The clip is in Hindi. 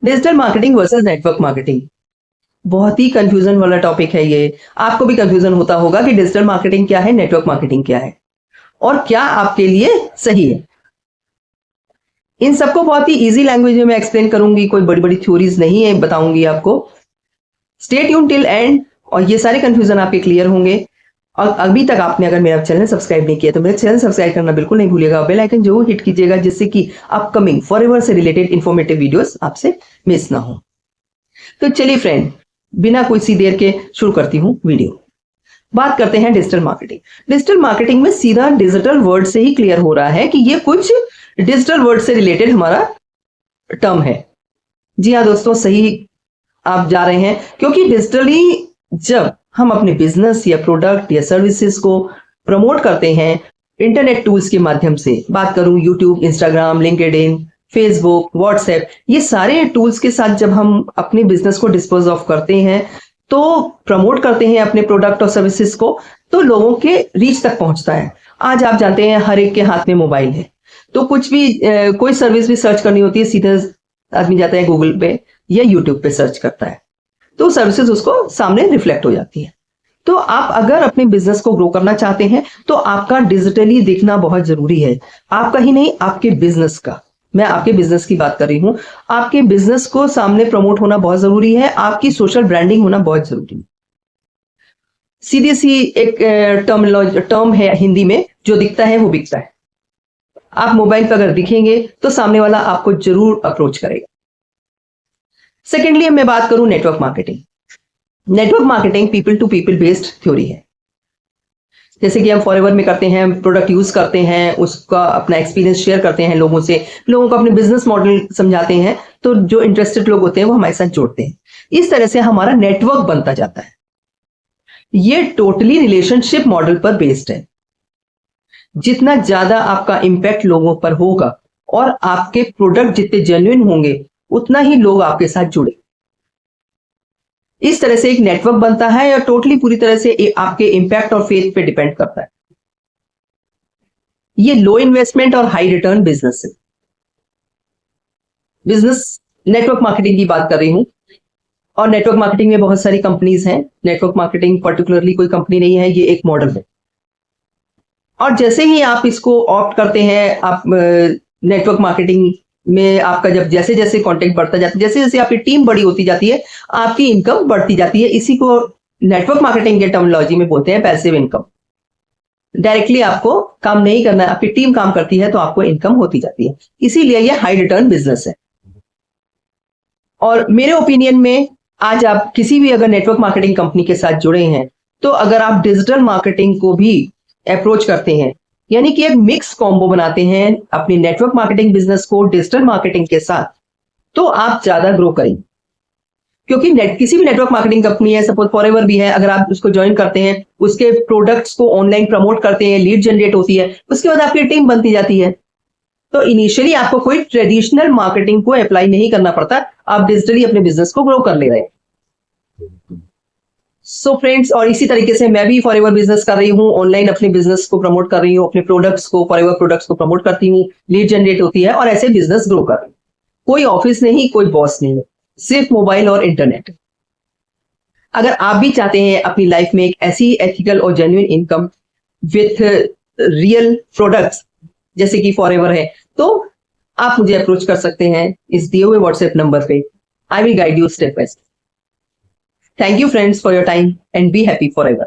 Digital marketing versus network marketing बहुत ही कंफ्यूजन वाला टॉपिक है ये। आपको भी कंफ्यूजन होता होगा कि डिजिटल मार्केटिंग क्या है, नेटवर्क मार्केटिंग क्या है और क्या आपके लिए सही है। इन सबको बहुत ही इजी लैंग्वेज में मैं एक्सप्लेन करूंगी, कोई बड़ी बड़ी थ्योरीज नहीं है, बताऊंगी आपको। स्टे ट्यून टिल एंड और ये सारे कंफ्यूजन आपके क्लियर होंगे। और अभी तक आपने अगर मेरा चैनल सब्सक्राइब नहीं किया तो मेरा चैनल सब्सक्राइब करना बिल्कुल नहीं भूलिएगा। बेल आइकन जरूर हिट कीजिएगा जिससे कि अपकमिंग फॉरएवर से रिलेटेड इंफॉर्मेटिव वीडियोस आपसे मिस ना हो। तो चलिए फ्रेंड, बिना कोई देर के शुरू करती हूँ वीडियो। बात करते हैं डिजिटल मार्केटिंग। डिजिटल मार्केटिंग में सीधा डिजिटल वर्ड से ही क्लियर हो रहा है कि ये कुछ डिजिटल वर्ड से रिलेटेड हमारा टर्म है। जी हाँ दोस्तों, सही आप जा रहे हैं, क्योंकि डिजिटली जब हम अपने बिजनेस या प्रोडक्ट या सर्विसेज को प्रमोट करते हैं इंटरनेट टूल्स के माध्यम से, बात करूं YouTube, Instagram, LinkedIn, Facebook, WhatsApp, ये सारे टूल्स के साथ जब हम अपने बिजनेस को डिस्पोज ऑफ करते हैं तो प्रमोट करते हैं अपने प्रोडक्ट और सर्विसेज को, तो लोगों के रीच तक पहुंचता है। आज आप जानते हैं हर एक के हाथ में मोबाइल है, तो कुछ भी कोई सर्विस भी सर्च करनी होती है, सीधे आदमी जाता है गूगल पे या यूट्यूब पे सर्च करता है, तो सर्विसेज उसको सामने रिफ्लेक्ट हो जाती है। तो आप अगर अपने बिजनेस को ग्रो करना चाहते हैं तो आपका डिजिटली दिखना बहुत जरूरी है। आपका ही नहीं, आपके बिजनेस का। मैं आपके बिजनेस की बात कर रही हूं। आपके बिजनेस को सामने प्रमोट होना बहुत जरूरी है, आपकी सोशल ब्रांडिंग होना बहुत जरूरी है। सीधी सी एक टर्म है हिंदी में, जो दिखता है वो बिकता है। आप मोबाइल पर अगर दिखेंगे तो सामने वाला आपको जरूर अप्रोच करेगा। सेकेंडली मैं बात करूं network marketing. Network marketing people to people based theory है। जैसे कि हम फॉरएवर में करते हैं, प्रोडक्ट यूज करते हैं, उसका अपना एक्सपीरियंस शेयर करते हैं लोगों से, लोगों को अपने बिजनेस मॉडल समझाते हैं, तो जो इंटरेस्टेड लोग होते हैं वो हमारे साथ जोड़ते हैं। इस तरह से हमारा नेटवर्क बनता जाता है। ये टोटली रिलेशनशिप मॉडल पर बेस्ड है। जितना ज्यादा आपका इंपैक्ट लोगों पर होगा और आपके प्रोडक्ट जितने जेन्युइन होंगे उतना ही लोग आपके साथ जुड़े। इस तरह से एक नेटवर्क बनता है और टोटली पूरी तरह से आपके इंपैक्ट और फेथ पे डिपेंड करता है। ये लो इन्वेस्टमेंट और हाई रिटर्न बिजनेस है। बिजनेस नेटवर्क मार्केटिंग की बात कर रही हूं, और नेटवर्क मार्केटिंग में बहुत सारी कंपनीज हैं। नेटवर्क मार्केटिंग पर्टिकुलरली कोई कंपनी नहीं है, ये एक मॉडल है। और जैसे ही आप इसको ऑप्ट करते हैं, आप नेटवर्क मार्केटिंग में आपका जब जैसे जैसे कांटेक्ट बढ़ता जाता है, जैसे जैसे आपकी टीम बड़ी होती जाती है, आपकी इनकम बढ़ती जाती है। इसी को नेटवर्क मार्केटिंग के टर्मिनोलॉजी में बोलते हैं पैसिव इनकम। डायरेक्टली आपको काम नहीं करना है, आपकी टीम काम करती है तो आपको इनकम होती जाती है। इसीलिए ये हाई रिटर्न बिजनेस है। और मेरे ओपिनियन में आज आप किसी भी अगर नेटवर्क मार्केटिंग कंपनी के साथ जुड़े हैं, तो अगर आप डिजिटल मार्केटिंग को भी अप्रोच करते हैं, यानी कि एक मिक्स कॉम्बो बनाते हैं अपनी नेटवर्क मार्केटिंग बिजनेस को डिजिटल मार्केटिंग के साथ, तो आप ज्यादा ग्रो करेंगे। क्योंकि किसी भी नेटवर्क मार्केटिंग कंपनी है, सपोज फॉरएवर भी है, अगर आप उसको ज्वाइन करते हैं, उसके प्रोडक्ट्स को ऑनलाइन प्रमोट करते हैं, लीड जनरेट होती है, उसके बाद आपकी टीम बनती जाती है। तो इनिशियली आपको कोई ट्रेडिशनल मार्केटिंग को अप्लाई नहीं करना पड़ता, आप डिजिटली अपने बिजनेस को ग्रो कर ले रहे हैं। सो फ्रेंड्स, और इसी तरीके से मैं भी फॉरएवर बिजनेस कर रही हूँ, ऑनलाइन अपने बिजनेस को प्रमोट कर रही हूँ, अपने प्रोडक्ट्स को, फॉरएवर प्रोडक्ट्स को प्रमोट करती हूँ, लीड जनरेट होती है और ऐसे बिजनेस ग्रो कर रही हूँ। कोई ऑफिस नहीं, कोई बॉस नहीं है, सिर्फ मोबाइल और इंटरनेट। अगर आप भी चाहते हैं अपनी लाइफ में एक ऐसी एथिकल और genuine income with real products जैसे कि फॉरएवर है, तो आप मुझे अप्रोच कर सकते हैं इस दिए हुए व्हाट्सएप नंबर पे। I will guide you step by step. Thank you friends for your time and be happy forever.